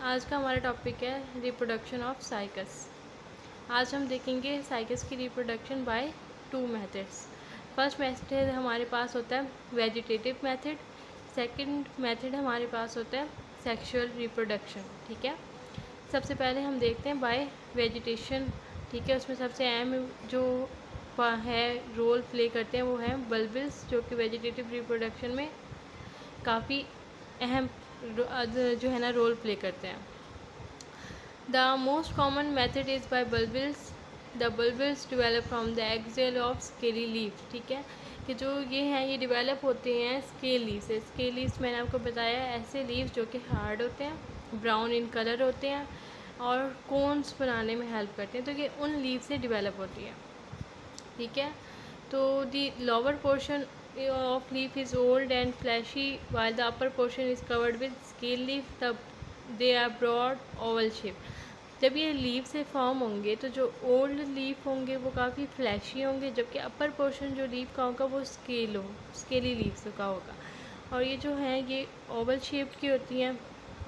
आज का हमारा टॉपिक है रिप्रोडक्शन ऑफ साइकस। आज हम देखेंगे साइकस की reproduction by two methods. First method हमारे पास होता है वेजिटेटिव मेथड। सेकंड मेथड हमारे पास होता है सेक्सुअल रिप्रोडक्शन। ठीक है, सबसे पहले हम देखते हैं बाय वेजिटेशन। ठीक है, उसमें सबसे अहम जो है रोल प्ले करते हैं वो है बल्बिल्स, जो कि वेजिटेटिव रिप्रोडक्शन में काफ़ी अहम जो है ना रोल प्ले करते हैं। The most common method is by bulbils. The bulbils develop from the axial of scaly leaf. ठीक है, कि जो ये हैं ये डिवेलप होते हैं स्केल लीव से। स्केल लीव्स मैंने आपको बताया ऐसे लीव्स जो कि हार्ड होते हैं, ब्राउन इन कलर होते हैं और कोन्स बनाने में हेल्प करते हैं। तो ये उन लीव से डिवेलप होती है। ठीक है, तो the lower portion of leaf is old and fleshy while the upper portion is covered with scale leaf. They are broad oval shape. जब ये लीव से फॉर्म होंगे तो जो ओल्ड लीफ होंगे वो काफ़ी फ्लैशी होंगे, जबकि अपर पोर्शन जो लीफ का होगा वो स्केली लीव्स का होगा। और ये जो है ये ओवल शेप की होती हैं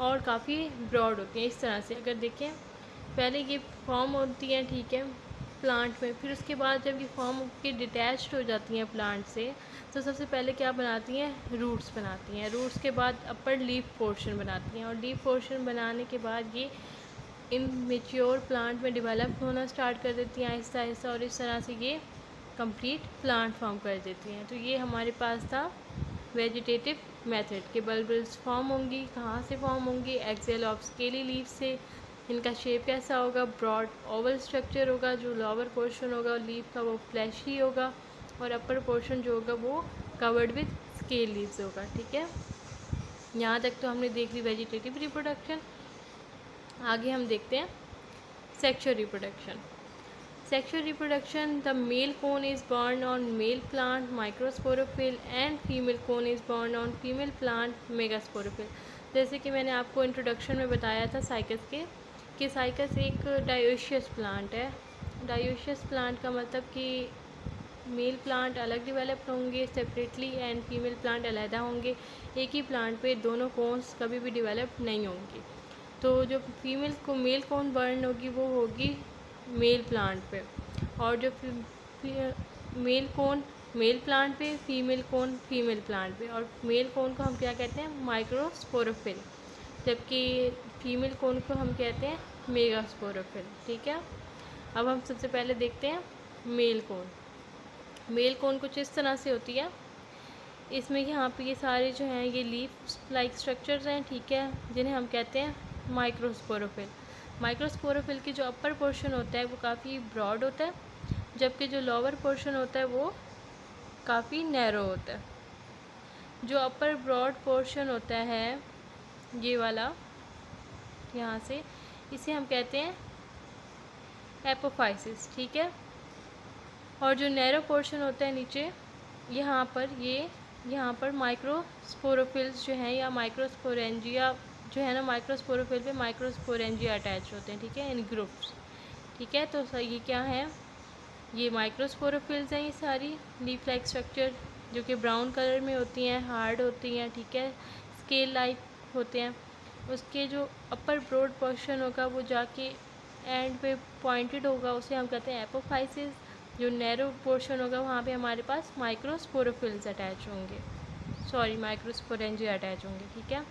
और काफ़ी ब्रॉड होती हैं। इस तरह से अगर देखें, पहले ये फॉर्म होती हैं, ठीक है, प्लांट में। फिर उसके बाद जब ये फॉर्म के डिटैच्ड हो जाती हैं प्लांट से, तो सबसे पहले क्या बनाती हैं, रूट्स बनाती हैं। रूट्स के बाद अपर लीफ पोर्शन बनाती हैं और लीफ पोर्शन बनाने के बाद ये इन मेच्योर प्लांट में डेवलप होना स्टार्ट कर देती हैं आहिस्ता आहिस्ता, और इस तरह से ये कंप्लीट प्लांट फॉर्म कर देती हैं। तो ये हमारे पास था वेजिटेटिव मेथड के बल्बिल्स फॉर्म होंगी। कहाँ से फॉर्म होंगी, एक्सेल ऑफ स्केली लीफ से। इनका शेप कैसा होगा, ब्रॉड ओवल स्ट्रक्चर होगा। जो लोअर पोर्शन होगा लीफ का वो फ्लैशी होगा और अपर पोर्शन जो होगा वो कवर्ड विथ स्केल लीव्स होगा। ठीक है, यहाँ तक तो हमने देख ली वेजिटेटिव रिप्रोडक्शन। आगे हम देखते हैं sexual reproduction. Sexual reproduction, the male cone is born on male plant microsporophyll and female cone is born on female plant megasporophyll. जैसे कि मैंने आपको इंट्रोडक्शन में बताया था साइकस के, कि साइकस एक डायोशियस प्लांट है। डायोशियस प्लांट का मतलब कि मेल प्लांट अलग डेवलप होंगे सेपरेटली एंड फीमेल प्लांट अलहदा होंगे। एक ही प्लांट पे दोनों कोन्स कभी भी डेवलप नहीं होंगी। तो जो मेल कोन बर्न होगी वो होगी मेल प्लांट पे, और जो मेल कोन मेल प्लांट पे, फीमेल कोन फीमेल प्लांट पे। और मेल कोन को हम क्या कहते हैं, माइक्रोस्पोरोफिल, जबकि फीमेल कोन को हम कहते हैं मेगास्पोरोफिल। ठीक है, अब हम सबसे पहले देखते हैं मेल कोन। मेल कोन कुछ इस तरह से होती है। इसमें यहाँ पे ये सारे जो हैं ये लीफ लाइक स्ट्रक्चर्स हैं, ठीक है, जिन्हें हम कहते हैं माइक्रोस्पोरोफिल। माइक्रोस्पोरोफिल की जो अपर पोर्शन होता है वो काफ़ी ब्रॉड होता है, जबकि जो लोअर पोर्शन होता है वो काफ़ी नैरो होता है। जो अपर ब्रॉड पोर्शन होता है ये वाला यहाँ से, इसे हम कहते हैं एपोफाइसिस। ठीक है, और जो नैरो पोर्शन होता है नीचे यहाँ पर माइक्रोस्पोरोफिल्स जो हैं या माइक्रोस्पोरेंजिया जो है ना, माइक्रोस्पोरोफिल पे माइक्रोस्पोरेंजिया अटैच होते हैं। ठीक है, इन ग्रुप्स। ठीक है, तो ये क्या है, ये माइक्रोस्पोरोफिल्स हैं। ये सारी लीफ लाइक स्ट्रक्चर जो कि ब्राउन कलर में होती हैं, हार्ड होती हैं, ठीक है, स्केल लाइक होते हैं। उसके जो अपर ब्रॉड पोर्शन होगा वो जाके एंड पे पॉइंटेड होगा, उसे हम कहते हैं एपोफाइसिस। जो नैरो पोर्शन होगा वहाँ पे हमारे पास माइक्रोस्पोरोफिल्स अटैच होंगे, माइक्रोस्पोरेंजिया अटैच होंगे। ठीक है,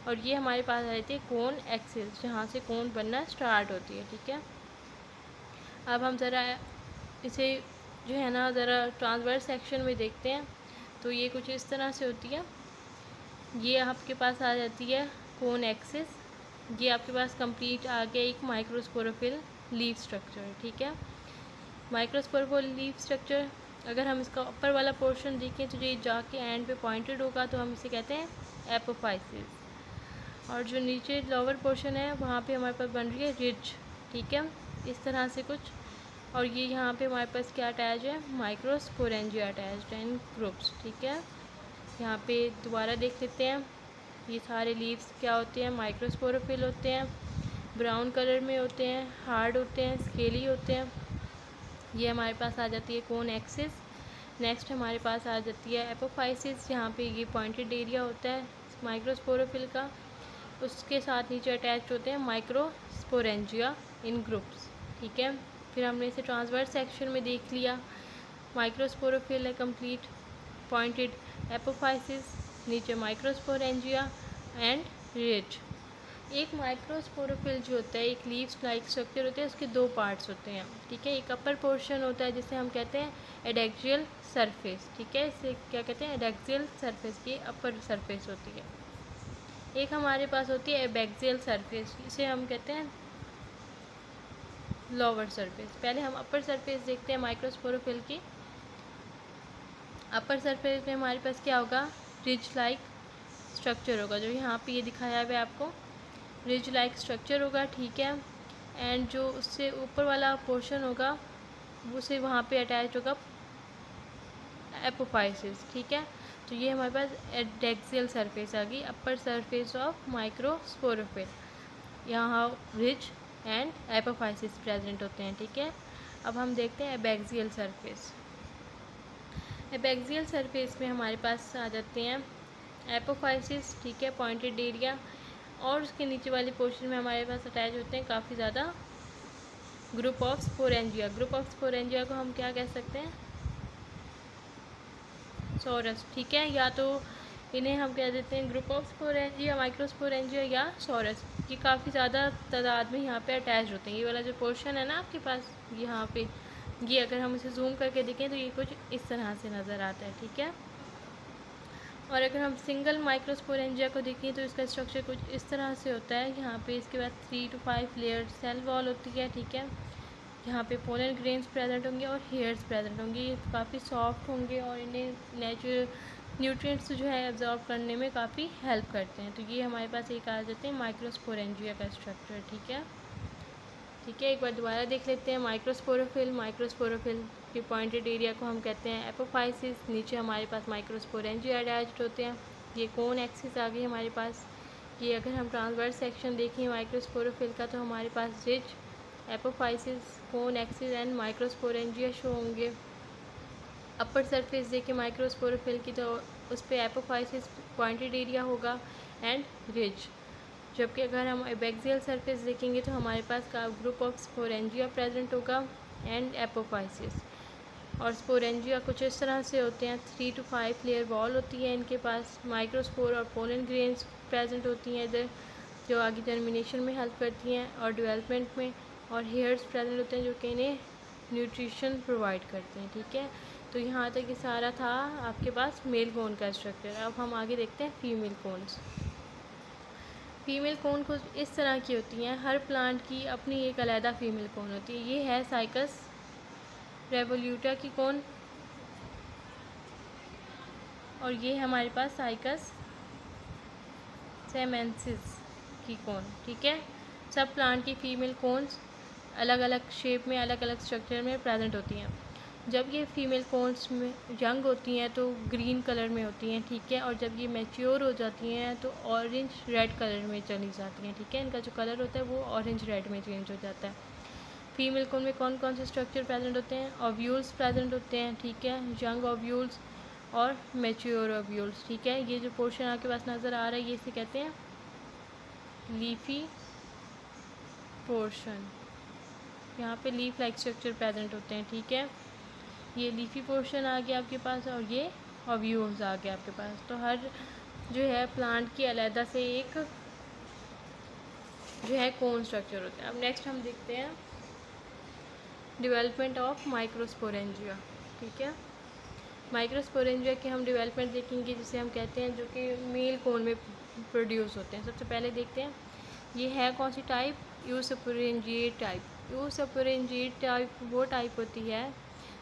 और ये हमारे पास आ जाती है कोन एक्सिस, जहाँ से कोन बनना स्टार्ट होती है। ठीक है, अब हम ज़रा इसे जो है ना ज़रा ट्रांसवर्स सेक्शन में देखते हैं। तो ये कुछ इस तरह से होती है। ये आपके पास आ जाती है कोन एक्सिस। ये आपके पास कंप्लीट आ गया एक माइक्रोस्पोरोफिल लीफ स्ट्रक्चर। ठीक है, माइक्रोस्पोरोफिल लीफ स्ट्रक्चर, अगर हम इसका ऊपर वाला पोर्शन देखें तो ये जाके एंड पे पॉइंटेड होगा, तो हम इसे कहते हैं एपोफाइसिस। और जो नीचे लोअर पोर्शन है वहाँ पे हमारे पास बन रही है रिज। ठीक है, इस तरह से कुछ। और ये यहाँ पे हमारे पास क्या अटैच है, माइक्रोस्पोरेंजिया अटैच्ड है इन ग्रुप्स। ठीक है, यहाँ पे दोबारा देख लेते हैं। ये सारे लीव्स क्या होते हैं, माइक्रोस्पोरोफिल होते हैं, ब्राउन कलर में होते हैं, हार्ड होते हैं, स्केली होते हैं। ये हमारे पास आ जाती है कोन एक्सिस। नेक्स्ट हमारे पास आ जाती है एपोफाइसिस, जहाँ पे ये पॉइंटेड एरिया होता है माइक्रोस्पोरोफिल का। उसके साथ नीचे अटैच होते हैं माइक्रोस्पोरेंजिया इन ग्रुप्स, ठीक है। फिर हमने इसे ट्रांसवर्स सेक्शन में देख लिया। माइक्रोस्पोरोफिल है कंप्लीट, पॉइंटेड एपोफाइसिस, नीचे माइक्रोस्पोरेंजिया एंड रिज। एक माइक्रोस्पोरोफिल जो होता है एक लीव्स लाइक स्ट्रक्चर होता है, उसके दो पार्ट्स होते हैं, ठीक है। एक अपर पोर्शन होता है जिसे हम कहते हैं एडेक्सियल सरफेस, ठीक है। इसे क्या कहते हैं, एडेक्सियल सरफेस की अपर सरफेस होती है। एक हमारे पास होती है एबैक्सियल सरफेस, इसे हम कहते हैं लोअर सरफेस। पहले हम अपर सरफेस देखते हैं माइक्रोस्पोरोफिल की। अपर सरफेस में हमारे पास क्या होगा, रिज लाइक स्ट्रक्चर होगा, जो यहाँ पे ये दिखाया हुआ है आपको, रिज लाइक स्ट्रक्चर होगा, ठीक है। एंड जो उससे ऊपर वाला पोर्शन होगा उसे वहाँ पे अटैच होगा एपोफाइसिस, ठीक है। तो ये हमारे पास एडेक्सियल सरफेस आ गई, अपर सरफेस ऑफ माइक्रोस्पोरोफिल। यहाँ रिज एंड एपोफाइसिस प्रेजेंट होते हैं, ठीक है। अब हम देखते हैं एबैक्सियल सरफेस। एबैक्सियल सरफेस में हमारे पास आ जाते हैं एपोफाइसिस, ठीक है, पॉइंटेड एरिया, और उसके नीचे वाले पोर्शन में हमारे पास अटैच होते हैं काफ़ी ज़्यादा group of sporangia. Group of sporangia को हम क्या कह सकते हैं, सॉरस, ठीक है। या तो इन्हें हम कह देते हैं ग्रुप ऑफ स्पोरेंजिया, माइक्रोस्पोरेंजिया या सॉरस। ये काफ़ी ज़्यादा तादाद में यहाँ पे अटैच होते हैं। ये वाला जो पोर्शन है ना आपके पास यहाँ पे, ये अगर हम इसे जूम करके देखें तो ये कुछ इस तरह से नज़र आता है, ठीक है। और अगर हम सिंगल माइक्रोस्पोरेंजिया को देखें तो इसका स्ट्रक्चर कुछ इस तरह से होता है। यहाँ पे इसके बाद 3 to 5 लेयर सेल वॉल होती है, ठीक है। यहाँ पे पोलन ग्रेन्स प्रेजेंट होंगे और हेयर्स प्रेजेंट होंगे। ये काफ़ी सॉफ्ट होंगे और इन्हें नेचुरल न्यूट्रिएंट्स जो है एब्जॉर्ब करने में काफ़ी हेल्प करते हैं। तो ये हमारे पास एक आ जाते हैं माइक्रोस्पोरेंजिया का स्ट्रक्चर, ठीक है। ठीक है, एक बार दोबारा देख लेते हैं। माइक्रोस्पोरोफिल के पॉइंटेड एरिया को हम कहते हैं एपोफाइसिस। नीचे हमारे पास माइक्रोस्पोरेंजिया अटैच्ड होते हैं। ये कोन एक्सिस आ गई हमारे पास। ये अगर हम ट्रांसवर्स सेक्शन देखें माइक्रोस्पोरोफिल का तो हमारे पास ridge, apophysis, cone axis and microsporangia show होंगे। अपर सरफेस देखें माइक्रोस्पोरोफिल की तो उस पर एपोफाइसिस पॉइंटेड एरिया होगा एंड रिज। जबकि अगर हम एबैक्सियल सरफेस देखेंगे तो हमारे पास का ग्रुप ऑफ स्पोरेंजिया प्रेजेंट होगा एंड एपोफाइसिस। और स्पोरेंजिया कुछ इस तरह से होते हैं, 3 to 5 लेयर वॉल होती है इनके पास। माइक्रोस्पोर और पोलन ग्रेन्स प्रेजेंट होती हैं इधर, जो आगे जर्मिनेशन में हेल्प करती हैं और डेवलपमेंट में। और हेयर्स प्रेजेंट होते हैं जो कि इन्हें न्यूट्रिशन प्रोवाइड करते हैं, ठीक है। तो यहाँ तक ये सारा था आपके पास मेल कोन का स्ट्रक्चर। अब हम आगे देखते हैं फीमेल कोन्स। फीमेल कोन कुछ इस तरह की होती हैं। हर प्लांट की अपनी एक अलग फीमेल कोन होती है। ये है साइकस रेवोल्यूटा की कोन और ये हमारे पास साइकस सेमेंसिस की कोन, ठीक है। सब प्लांट की फीमेल कोन्स अलग अलग शेप में, अलग अलग स्ट्रक्चर में प्रेजेंट होती हैं। जब ये फीमेल कोन्स में यंग होती हैं तो ग्रीन कलर में होती हैं, ठीक है। और जब ये मैच्योर हो जाती हैं तो ऑरेंज रेड कलर में चली जाती हैं, ठीक है। इनका जो कलर होता है वो ऑरेंज रेड में चेंज हो जाता है। फीमेल कोन में कौन कौन से स्ट्रक्चर प्रेजेंट होते हैं, ओव्यूल्स प्रेजेंट होते हैं, ठीक है, यंग ओव्यूल्स और मैच्योर ओव्यूल्स, ठीक है। ये जो पोर्शन आपके पास नज़र आ रहा है ये इसे कहते हैं लीफी पोर्शन। यहाँ पे लीफ लाइक स्ट्रक्चर प्रेजेंट होते हैं, ठीक है। ये लीफी पोर्शन आ गया आपके पास और ये ओव्यूल्स आ गया आपके पास। तो हर जो है प्लांट की अलग से एक जो है कोन स्ट्रक्चर होता है। अब नेक्स्ट हम देखते हैं डेवलपमेंट ऑफ माइक्रोस्पोरेंजिया, ठीक है। माइक्रोस्पोरेंजिया की हम डेवलपमेंट देखेंगे जिसे हम कहते हैं, जो कि मेल कोन में प्रोड्यूस होते हैं। सबसे पहले देखते हैं ये है कौन सी टाइप, यूसपोरेंजिएट टाइप। यूसपोरेंजिएट टाइप वो टाइप होती है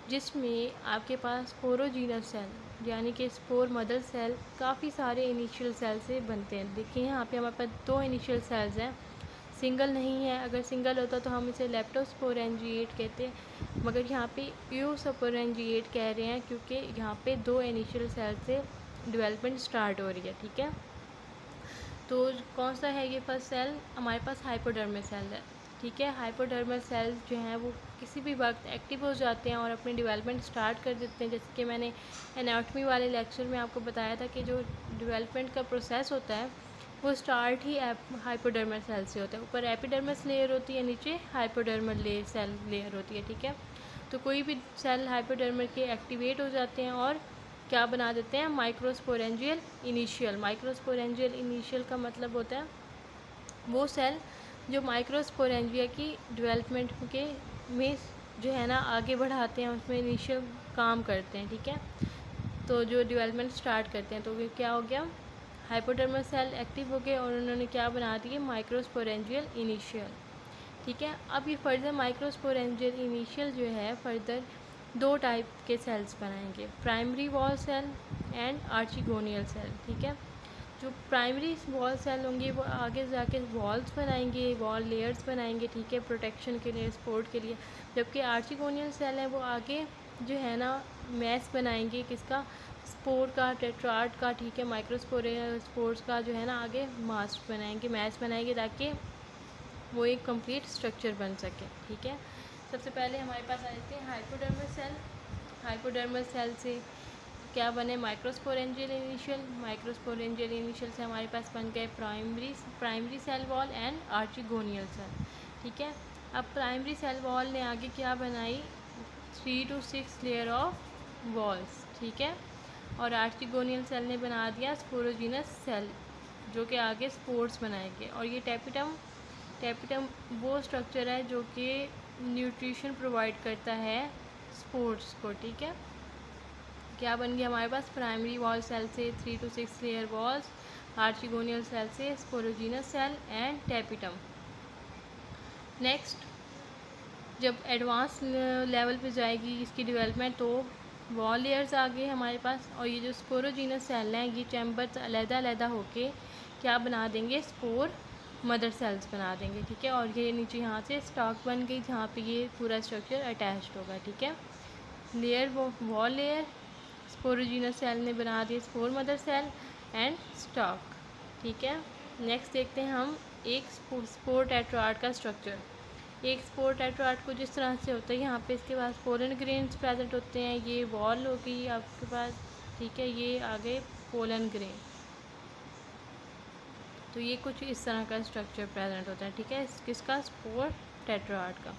जिसमें आपके पास स्पोरोजीनस सेल यानी कि स्पोर मदर सेल काफ़ी सारे इनिशियल सेल से बनते हैं। देखिए यहाँ पे हमारे पास 2 इनिशियल सेल्स हैं, सिंगल नहीं है। अगर सिंगल होता तो हम इसे लेप्टोस्पोरेंजिएट कहते हैं, मगर यहाँ पे यूसपोरेंजिएट कह रहे हैं क्योंकि यहाँ पे 2 इनिशियल सेल से डेवलपमेंट स्टार्ट हो रही है, ठीक है। तो कौन सा है ये फर्स्ट सेल, हमारे पास हाइपोडर्मल सेल है, ठीक है। हाइपोडर्मल सेल जो हैं वो किसी भी वक्त एक्टिव हो जाते हैं और अपनी डेवलपमेंट स्टार्ट कर देते हैं। जैसे कि मैंने एनाटॉमी वाले लेक्चर में आपको बताया था कि जो डेवलपमेंट का प्रोसेस होता है वो स्टार्ट ही हाइपोडर्मल सेल से होता है। ऊपर एपिडर्मस लेयर होती है, नीचे हाइपोडर्मल सेल लेयर होती है, ठीक है। तो कोई भी सेल हाइपोडर्मल के एक्टिवेट हो जाते हैं और क्या बना देते हैं, माइक्रोस्पोरेंजियल इनिशियल। माइक्रोस्पोरेंजियल इनिशियल का मतलब होता है वो सेल जो माइक्रोस्पोरेंजिया की डेवलपमेंट के में जो है ना आगे बढ़ाते हैं, उसमें इनिशियल काम करते हैं, ठीक है। तो जो डेवलपमेंट स्टार्ट करते हैं, तो ये क्या हो गया, हाइपोडर्मल सेल एक्टिव हो गए और उन्होंने क्या बना दिए, माइक्रोस्पोरेंजियल इनिशियल, ठीक है। अब ये फर्दर माइक्रोस्पोरेंजियल इनिशियल जो है फर्दर 2 टाइप के सेल्स बनाएंगे, primary wall cell and archegonial cell, ठीक है। जो प्राइमरी वॉल सेल होंगे वो आगे जाके वॉल्स बनाएंगे, वॉल लेयर्स बनाएंगे, ठीक है, प्रोटेक्शन के लिए, सपोर्ट के लिए। जबकि आर्चिगोनियल सेल है वो आगे जो है ना मैस बनाएंगे, किसका, स्पोर का, टेट्राड का, ठीक है, स्पोर्स का जो है ना आगे मास्ट बनाएंगे, मैस बनाएंगे ताकि वो एक कंप्लीट स्ट्रक्चर बन सके, ठीक है। सबसे पहले हमारे पास आ जाते हैं हाइपोडर्मल सेल। हाइपोडर्मल सेल से क्या बने, माइक्रोस्पोरेंजियल इनिशियल। माइक्रोस्पोरेंजियल इनिशियल से हमारे पास बन गए primary cell wall and archegonial cell, ठीक है। अब प्राइमरी सेल वॉल ने आगे क्या बनाई, 3 to 6 लेयर ऑफ वॉल्स, ठीक है। और आर्चिगोनियल सेल ने बना दिया स्पोरोजिनस सेल, जो कि आगे स्पोर्स बनाएंगे। और ये टेपिटम वो स्ट्रक्चर है जो कि न्यूट्रिशन प्रोवाइड करता है स्पोर्स को, ठीक है। क्या बन गया हमारे पास, प्राइमरी वॉल सेल से 3 to 6 layer walls, archegonial cell से sporogenous cell and tapetum. Next जब एडवांस लेवल पे जाएगी इसकी डेवलपमेंट, तो वॉल लेयर्स आ गए हमारे पास, और ये जो स्पोरोजिनस सेल हैं ये चैम्बर्स अलग-अलग होके क्या बना देंगे, स्पोर मदर सेल्स बना देंगे, ठीक है। और ये नीचे यहाँ से स्टॉक बन गई जहाँ पे ये पूरा स्ट्रक्चर अटैच्ड होगा, ठीक है। Layer wall layer, sporogenous cell ने बना दिए spore mother cell and stock, ठीक है। नेक्स्ट देखते हैं हम एक स्पोर टेट्राड का स्ट्रक्चर। एक स्पोर टेट्राड को जिस तरह से होता है, यहाँ पे इसके पास पोलन ग्रेन्स प्रेजेंट होते हैं, ये वॉल होगी आपके पास, ठीक है, ये आगे पोलन ग्रेन, तो ये कुछ इस तरह का स्ट्रक्चर प्रेजेंट होता है, ठीक है, किसका, स्पोर टेट्राड का।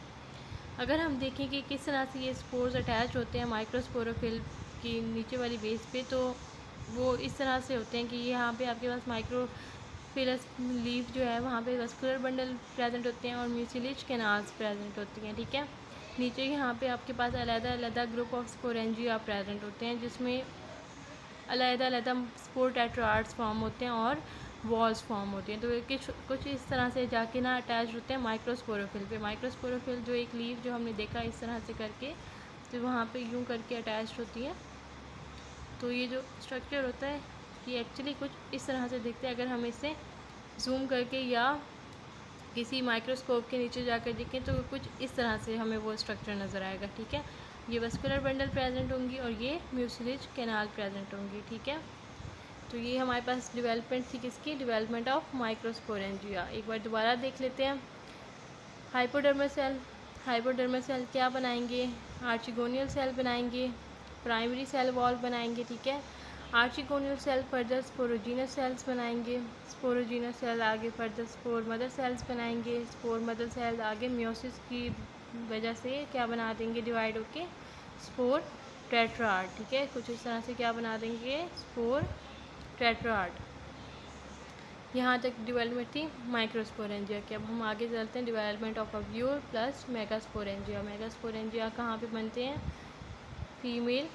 अगर हम देखें कि किस तरह से ये स्पोर्स अटैच होते हैं माइक्रोस्पोरोफिल की नीचे वाली बेस पे, तो वो इस तरह से होते हैं कि यहाँ पे आपके पास माइक्रोफिलस लीफ जो है वहाँ पे वस्कुलर बंडल प्रेजेंट होते हैं और म्यूसिलेज कैनाल्स प्रेजेंट होती हैं, ठीक है। नीचे यहाँ पे आपके पास अलग-अलग ग्रुप ऑफ स्पोरेंजिया प्रेजेंट होते हैं जिसमें अलग-अलग स्पोर टेट्राड्स फॉर्म होते हैं और वॉल्स फॉर्म होती हैं। तो ये कुछ इस तरह से जाके ना अटैच होते हैं माइक्रोस्पोरोफिल पे। माइक्रोस्पोरोफिल जो एक लीफ जो हमने देखा इस तरह से करके, तो वहाँ पे यूँ करके अटैच होती है। तो ये जो स्ट्रक्चर होता है ये एक्चुअली कुछ इस तरह से दिखते हैं। अगर हम इसे जूम करके या किसी माइक्रोस्कोप के नीचे जाकर देखें तो कुछ इस तरह से हमें वो स्ट्रक्चर नज़र आएगा, ठीक है। ये वस्कुलर बंडल प्रेजेंट होंगी और ये म्यूसिलेज कैनाल प्रेजेंट होंगी, ठीक है। तो ये हमारे पास डेवलपमेंट थी किसकी, डेवलपमेंट ऑफ माइक्रोस्पोरेंजिया। एक बार दोबारा देख लेते हैं। हाइपोडर्मल सेल क्या बनाएंगे, आर्चिगोनियल सेल बनाएंगे, प्राइमरी सेल वॉल बनाएंगे, ठीक है। आर्चिगोनियल सेल फर्दर स्पोरोजिनस सेल्स बनाएंगे, स्पोरोजिनस सेल आगे फर्दर स्पोर मदर सेल्स बनाएंगे, स्पोर मदर सेल आगे मियोसिस की वजह से क्या बना देंगे, डिवाइड होके स्पोर टेट्राड, ठीक है। कुछ इस तरह से क्या बना देंगे, स्पोर टेट्राड। यहाँ तक डेवलपमेंट थी माइक्रोस्पोरेंजिया की। अब हम आगे चलते हैं, development of ovule plus megasporangia. Megasporangia कहाँ पे बनते हैं, फीमेल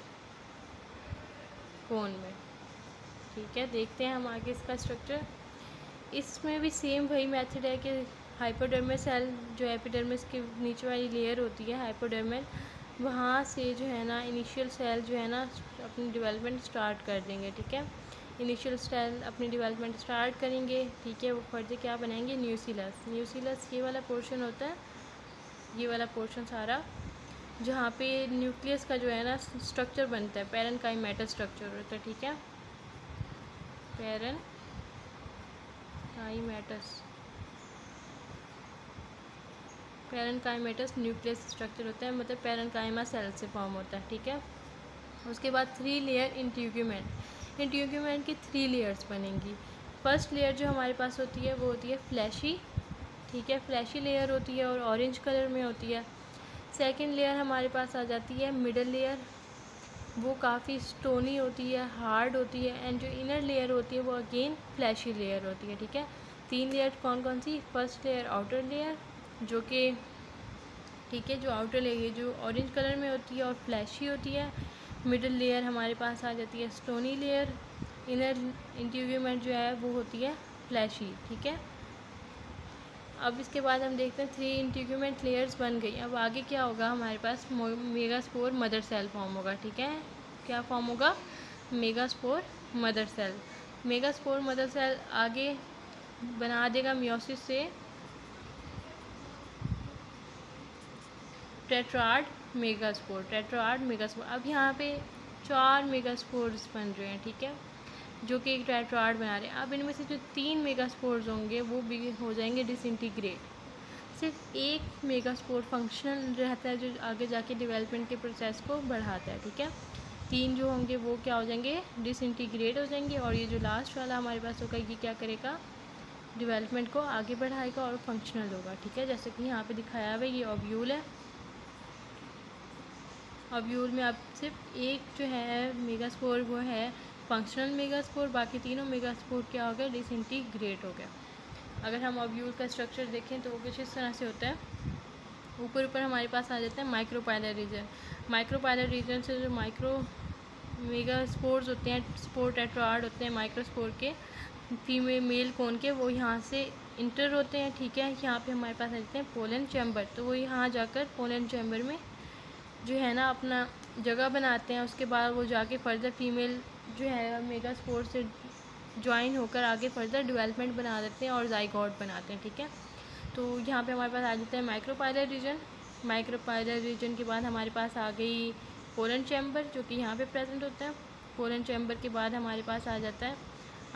कोन में, ठीक है। देखते हैं हम आगे इसका स्ट्रक्चर। इसमें भी सेम वही मेथड है कि हाइपोडर्मल सेल जो एपिडर्मिस की नीचे वाली लेयर होती है हाइपोडर्मल, वहाँ से जो है ना इनिशियल सेल जो है ना अपनी डेवलपमेंट स्टार्ट कर देंगे, ठीक है। इनिशियल सेल अपनी डेवलपमेंट स्टार्ट करेंगे, ठीक है। वो फर्दर क्या बनाएंगे, न्यूक्लियस ये वाला पोर्शन होता है, ये वाला पोर्शन सारा जहाँ पे न्यूक्लियस का जो है ना स्ट्रक्चर बनता है, पैरेनकाइमेटस स्ट्रक्चर होता है, ठीक है। पैरेनकाइमेटस न्यूक्लियस स्ट्रक्चर होता है, मतलब पैरेनकाइमा सेल से फॉर्म होता है, ठीक है। उसके बाद 3 लेयर इंट्यूग्यूमेंट की 3 लेयर्स बनेंगी। फर्स्ट लेयर जो हमारे पास होती है वो होती है फ्लैशी, ठीक है, फ्लैशी लेयर होती है और ऑरेंज कलर में होती है। सेकंड लेयर हमारे पास आ जाती है मिडल लेयर, वो काफ़ी स्टोनी होती है, हार्ड होती है। एंड जो इनर लेयर होती है वो अगेन फ्लैशी लेयर होती है, ठीक है। 3 लेयर कौन कौन सी? फर्स्ट लेयर आउटर लेयर जो कि, ठीक है, जो आउटर लेयर जो ऑरेंज कलर में होती है और फ्लैशी होती है। मिडल लेयर हमारे पास आ जाती है स्टोनी लेयर। इनर इंटीग्यूमेंट जो है वो होती है फ्लैशी, ठीक है। अब इसके बाद हम देखते हैं 3 इंटीग्यूमेंट लेयर्स बन गई। अब आगे क्या होगा? हमारे पास मेगास्पोर मदर सेल फॉर्म होगा, ठीक है। क्या फॉर्म होगा? Megaspore mother cell. Megaspore mother cell आगे बना देगा मियोसिस से टेट्राड मेगास्पोर, टेट्राड मेगास्पोर। अब यहाँ पे 4 मेगास्पोर्स बन रहे हैं, ठीक है, जो कि एक टेट्राड बना रहे हैं। अब इनमें से जो 3 मेगास्पोर्स होंगे वो भी हो जाएंगे डिसइंटीग्रेट। सिर्फ एक मेगास्पोर फंक्शनल रहता है जो आगे जाके डेवलपमेंट के प्रोसेस को बढ़ाता है, ठीक है। 3 जो होंगे वो क्या हो जाएंगे? डिसइंटीग्रेट हो जाएंगे। और ये जो लास्ट वाला हमारे पास होगा ये क्या करेगा? डेवलपमेंट को आगे बढ़ाएगा और फंक्शनल होगा, ठीक है। जैसे कि यहाँ पे दिखाया हुआ है, ये ओव्यूल है। ओव्यूल में अब सिर्फ एक जो है मेगास्पोर वो है फंक्शनल मेगास्पोर, बाकी तीनों मेगास्पोर क्या हो गया? डिसइंटीग्रेट हो गया। अगर हम ओव्यूल का स्ट्रक्चर देखें तो वो कुछ इस तरह से होता है। ऊपर ऊपर हमारे पास आ जाता है माइक्रोपाइलर रीजन। माइक्रोपाइलर रीजन से जो माइक्रो मेगास्पोर्स होते हैं, स्पोर टेट्राड होते हैं माइक्रोस्पोर के, फीमेल मेल कोन के, वो यहाँ से इंटर होते हैं, ठीक है। यहाँ पे हमारे पास आ जाते हैं पोलन चैम्बर, तो वो यहाँ जाकर पोलन चैम्बर में जो है ना अपना जगह बनाते हैं। उसके बाद वो जाके फर्दर फीमेल जो है मेगास्पोर से ज्वाइन होकर आगे फर्दर डेवलपमेंट बना देते हैं और जाइगोट बनाते हैं, ठीक है। तो यहाँ पे हमारे पास आ जाता है माइक्रोपाइलर रीजन। माइक्रोपाइलर रीजन के बाद हमारे पास आ गई पोलन चैम्बर जो कि यहाँ पे प्रेजेंट होता है। पोलन चैम्बर के बाद हमारे पास आ जाता है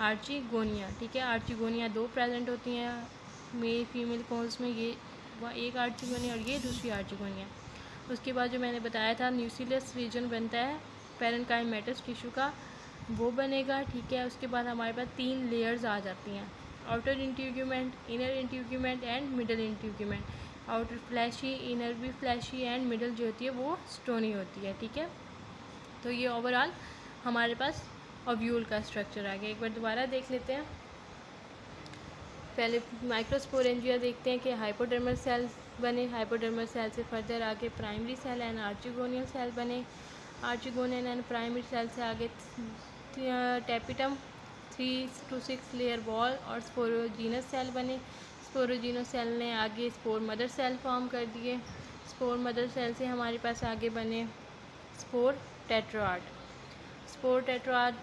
आर्चिगोनिया, ठीक है। आर्चिगोनिया 2 प्रेजेंट होती हैं मेल फीमेल कोन्स में, ये एक आर्चिगोनिया और ये दूसरी आर्चिगोनिया। उसके बाद जो मैंने बताया था न्यूक्लियस रीजन बनता है पैरेन्काइमेटस टिश्यू का, वो बनेगा, ठीक है। उसके बाद हमारे पास 3 लेयर्स आ जाती हैं, outer integument, inner integument and middle integument. Outer fleshy, inner भी फ्लैशी एंड मिडल जो होती है वो स्टोनी होती है, ठीक है। तो ये ओवरऑल हमारे पास ओव्यूल का स्ट्रक्चर आ गया। एक बार दोबारा देख लेते हैं। पहले माइक्रोस्पोरेंजिया देखते हैं कि हाइपोडर्मल सेल बने, हाइपोडर्मल सेल से फर्दर आगे primary cell and archegonial cell बने, आर्चिगोनियल एंड प्राइमरी सेल से आगे टेपिटम 3 to 6 लेयर वॉल और स्पोरोजीनस सेल बने। स्पोरोजीनस सेल ने आगे स्पोर मदर सेल फॉर्म कर दिए। स्पोर मदर सेल से हमारे पास आगे बने स्पोर टेट्राड। स्पोर टेट्राड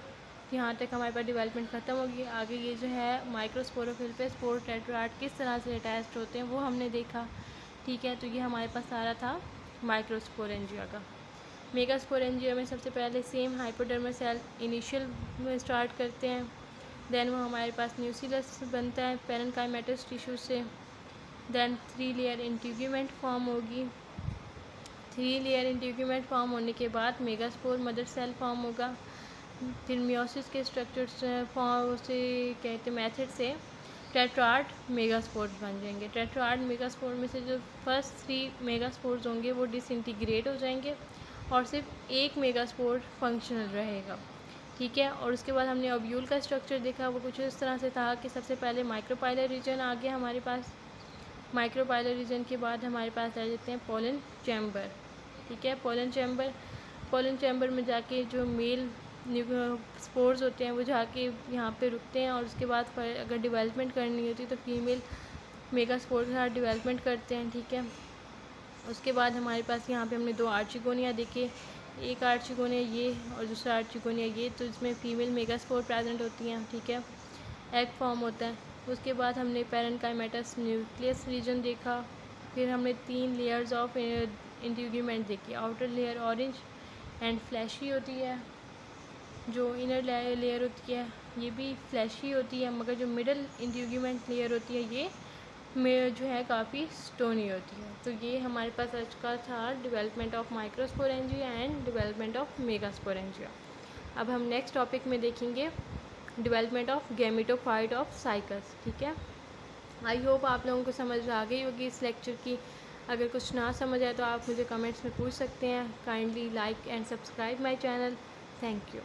यहाँ तक हमारे पास डेवलपमेंट ख़त्म होगी। आगे ये जो है माइक्रोस्पोरोफिल पे स्पोर टेट्राड किस तरह से अटैच्ड होते हैं वो हमने देखा, ठीक है। तो ये हमारे पास सारा था माइक्रोस्पोरेंजिया का। मेगास्पोरेंजिया में सबसे पहले सेम हाइपोडर्मल सेल इनिशियल में स्टार्ट करते हैं, देन वो हमारे पास न्यूक्लियस बनता है पैरेन्काइमेटस टिश्यू से, देन 3 लेयर इंटीग्यूमेंट फॉर्म होगी। 3 लेयर इंटीग्यूमेंट फॉर्म होने के बाद मेगास्पोर मदर सेल फॉर्म होगा। फिर मियोसिस के स्ट्रक्चर्स फॉर्म से कहते मेथड से टेट्राड मेगास्पोर्स बन जाएंगे। टेट्राड मेगास्पोर में से जो फर्स्ट 3 मेगास्पोर्स होंगे वो डिसइंटीग्रेट हो जाएंगे और सिर्फ एक मेगास्पोर फंक्शनल रहेगा, ठीक है। और उसके बाद हमने ओव्यूल का स्ट्रक्चर देखा, वो कुछ इस तरह से था कि सबसे पहले माइक्रोपाइलर रीजन आ गया हमारे पास। माइक्रोपाइलर रीजन के बाद हमारे पास आ जाते हैं पोलन चैम्बर, ठीक है। पोलन चैम्बर में जाके जो मेल स्पोर्स होते हैं वो जाके यहाँ पे रुकते हैं और उसके बाद अगर डेवलपमेंट करनी होती है तो फीमेल मेगा स्पोर के साथ डेवलपमेंट करते हैं, ठीक है। उसके बाद हमारे पास यहाँ पे हमने 2 आर्चिगोनिया देखे, एक आर्चिगोनिया ये और दूसरा आर्चिगोनिया ये, तो इसमें फीमेल मेगा स्पोर प्रेजेंट होती हैं, ठीक है। एग फॉर्म होता है। उसके बाद हमने पैरेन्काइमेटस न्यूक्लियस रीजन देखा। फिर हमने 3 लेयर्स ऑफ इंटीग्यूमेंट देखी। Outer layer orange and fleshy होती है, जो इनर लेयर होती है ये भी फ्लैशी होती है, मगर जो मिडल इंटीग्यूमेंट लेयर होती है ये में जो है काफ़ी स्टोनी होती है। तो ये हमारे पास आज का था development of microsporangia and development of megasporangia. अब हम नेक्स्ट टॉपिक में देखेंगे development of gametophyte of cycas. ठीक है, आई होप आप लोगों को समझ आ गई होगी इस लेक्चर की। अगर कुछ ना समझ आए तो आप मुझे कमेंट्स में पूछ सकते हैं। Kindly like and subscribe my channel. Thank you.